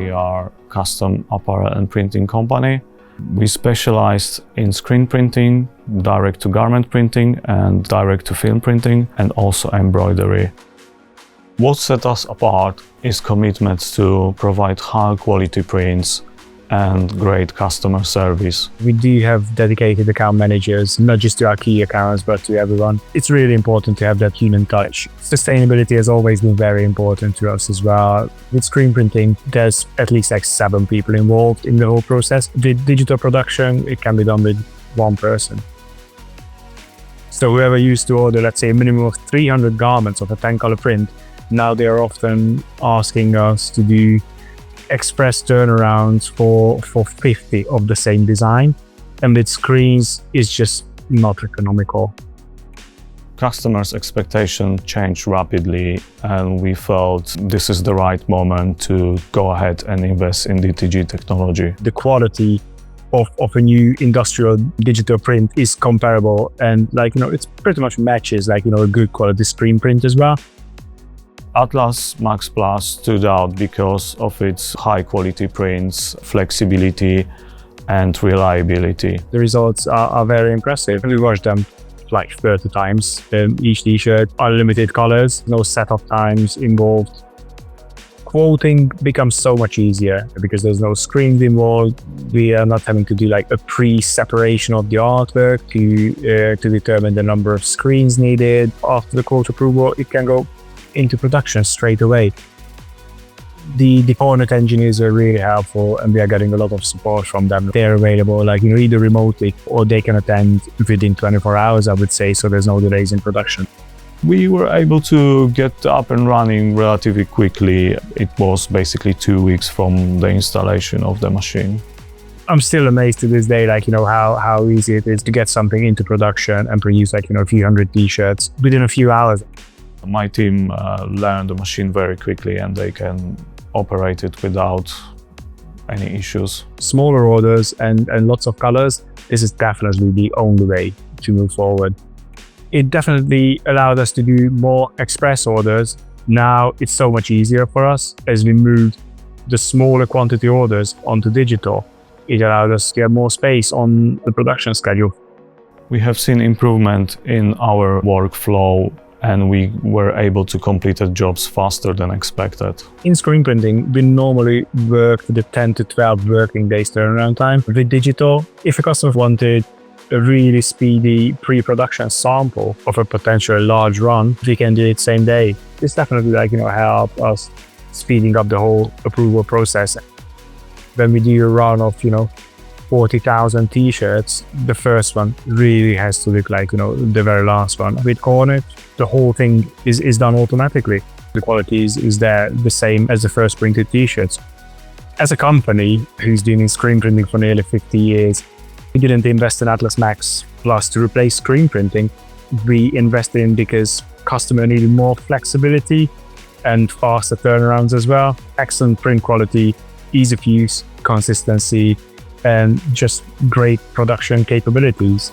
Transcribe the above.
We are custom apparel and printing company. We specialized in screen printing, direct-to-garment printing and direct-to-film printing, and also embroidery. What set us apart is commitment to provide high-quality prints and great customer service. We do have dedicated account managers, not just to our key accounts, but to everyone. It's really important to have that human touch. Sustainability has always been very important to us as well. With screen printing, there's at least 7 people involved in the whole process. With digital production, it can be done with 1 person. So whoever used to order, let's say, a minimum of 300 garments of a 10-color print, now they are often asking us to do express turnarounds for 50 of the same design, and with screens it's just not economical. Customers' expectations changed rapidly, and we felt this is the right moment to go ahead and invest in DTG technology. The quality of a new industrial digital print is comparable, and it's pretty much matches a good quality screen print as well. Atlas MAX PLUS stood out because of its high-quality prints, flexibility, and reliability. The results are very impressive. We washed them 30 times. Each t-shirt, unlimited colors, no setup times involved. Quoting becomes so much easier because there's no screens involved. We are not having to do a pre-separation of the artwork to determine the number of screens needed. After the quote approval, it can go into production straight away. The Kornit engineers are really helpful, and we are getting a lot of support from them. They're available either remotely or they can attend within 24 hours, I would say, so there's no delays in production. We were able to get up and running relatively quickly. It was basically 2 weeks from the installation of the machine. I'm still amazed to this day, how easy it is to get something into production and produce a few hundred t-shirts within a few hours. My team learned the machine very quickly, and they can operate it without any issues. Smaller orders and lots of colors, this is definitely the only way to move forward. It definitely allowed us to do more express orders. Now it's so much easier for us as we moved the smaller quantity orders onto digital. It allowed us to get more space on the production schedule. We have seen improvement in our workflow, and we were able to complete the jobs faster than expected. In screen printing, we normally work with a 10 to 12 working days turnaround time. With digital, if a customer wanted a really speedy pre-production sample of a potential large run, we can do it same day. This definitely help us speeding up the whole approval process. When we do a run of 40,000 t-shirts, the first one really has to look like the very last one. With Kornit, the whole thing is done automatically. The quality is there, the same as the first printed t-shirts. As a company who's doing screen printing for nearly 50 years, we didn't invest in Atlas MAX PLUS to replace screen printing. We invested in because customer needed more flexibility and faster turnarounds as well. Excellent print quality, ease of use, consistency, and just great production capabilities.